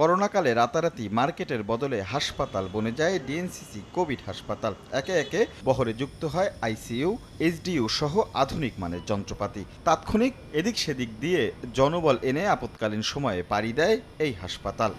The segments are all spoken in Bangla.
করোনাকালে রাতারাতি মার্কেটের বদলে হাসপাতাল বনে যায় ডিএনসিসি কোভিড হাসপাতাল। একে একে বহরে যুক্ত হয় আইসিইউ, এইচডিইউ সহ আধুনিক মানের যন্ত্রপাতি। তাৎক্ষণিক এদিক সেদিক দিয়ে জনবল এনে আপৎকালীন সময়ে পাড়ি দেয় এই হাসপাতাল।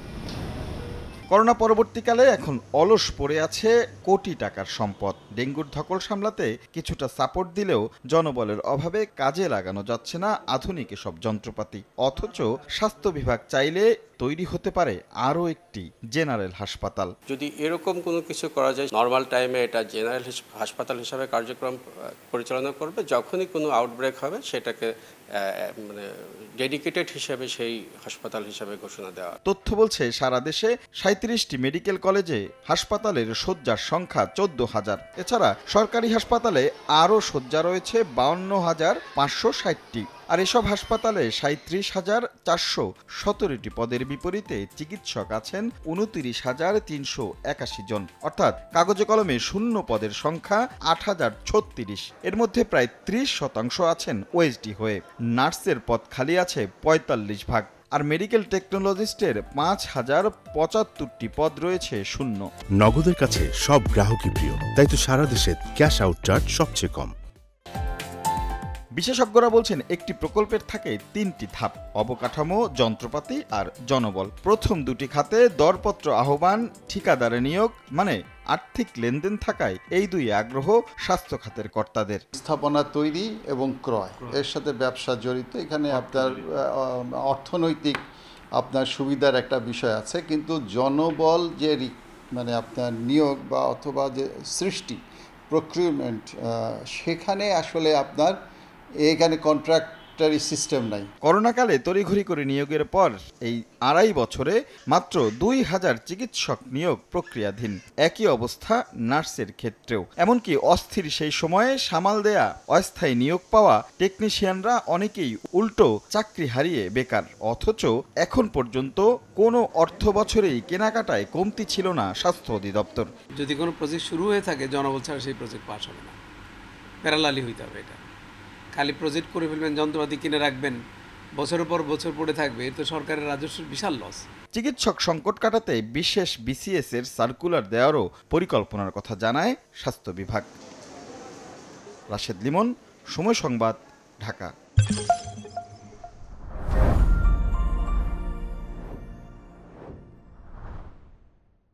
করোনা পরবর্তীকালে এখন অলস পড়ে আছে কোটি টাকার সম্পদ। ডেঙ্গুর ধকল সামলাতে কিছুটা সাপোর্ট দিলেও জনবলের অভাবে কাজে লাগানো যাচ্ছে না আধুনিক এসব যন্ত্রপাতি। অথচ স্বাস্থ্য বিভাগ চাইলে তৈরি হতে পারে আরও একটি জেনারেল হাসপাতাল। যদি এরকম কোনো কিছু করা যায়, নর্মাল টাইমে এটা জেনারেল হাসপাতাল হিসাবে কার্যক্রম পরিচালনা করবে। যখনই কোনো আউটব্রেক হবে সেটাকে মানে ডেডিকেটেড হিসেবে সেই হাসপাতাল হিসাবে ঘোষণা দেওয়া। তথ্য বলছে সারা দেশে ৩৭টি মেডিকেল কলেজে হাসপাতালের শয্যার সংখ্যা ১৪,০০০। এছাড়া সরকারি হাসপাতালে আরও শয্যা রয়েছে ৫২,৫৬০টি। আর এসব হাসপাতালে ৩৭,৪১৭টি পদের বিপরীতে চিকিৎসক আছেন ২৯,৩৮১ জন। অর্থাৎ কাগজে কলমে শূন্য পদের সংখ্যা ৮,০৩৬। এর মধ্যে প্রায় ৩০% আছেন ওএসডি হয়ে। নার্সের পদ খালি আছে ৪৫%। আর মেডিকেল টেকনোলজিস্টের ৫,০৭৫টি পদ রয়েছে শূন্য। নগদের কাছে সব গ্রাহকই প্রিয়, তাই তো সারা দেশে ক্যাশ আউট চার্জ সবচেয়ে কম। বিশেষজ্ঞরা বলছেন একটি প্রকল্পের থাকে ৩টি ধাপ: অবকাঠামো, যন্ত্রপাতি আর জনবল। প্রথম দুটি খাতে দরপত্র আহ্বান, ঠিকাদারে নিয়োগ, মানে আর্থিক লেনদেন থাকায় এই দুই আগ্রহ স্বাস্থ্য খাতের কর্তাদের। স্থাপনা তৈরি এবং ক্রয়, এর সাথে ব্যবসা জড়িত। এখানে আপনার অর্থনৈতিক আপনার সুবিধার একটা বিষয় আছে, কিন্তু জনবল যে মানে আপনার নিয়োগ বা অথবা যে সৃষ্টি, প্রক্রিউরমেন্ট, সেখানে আসলে আপনার এখানে কন্ট্রাক্টরি সিস্টেম নাই। করোনাকালে তড়িঘড়ি করে নিয়োগের পর এই ২.৫ বছরে মাত্র ২,০০০ চিকিৎসক নিয়োগ প্রক্রিয়াধীন। একই অবস্থা নার্সের ক্ষেত্রেও। এমনকি অস্থির সেই সময়ে সামাল দেয়া অস্থায়ী নিয়োগ পাওয়া টেকনিশিয়ানরা অনেকেই উল্টো চাকরি হারিয়ে বেকার। অথচ এখন পর্যন্ত কোনো অর্থ বছরেই কেনাকাটায় কমতি ছিল না স্বাস্থ্য অধিদপ্তর। যদি কোনো প্রজেক্ট শুরু হয়ে থাকে, জনবল ছাড়া সেই প্রজেক্ট পাস হবে না। প্যারালালি হইতে হবে। এটা খালি প্রজেক্ট করে ফেলবেন, যন্ত্রপাতি কিনে রাখবেন, বছরের পর বছর পড়ে থাকবে, এর তো সরকারের রাজস্বের বিশাল লস। চিকিৎসক সংকট কাটাতে বিশেষ বিসিএস এর সার্কুলার দেওয়ারও পরিকল্পনার কথা জানায় স্বাস্থ্য বিভাগ। রাশেদ লিমন, সময় সংবাদ, ঢাকা।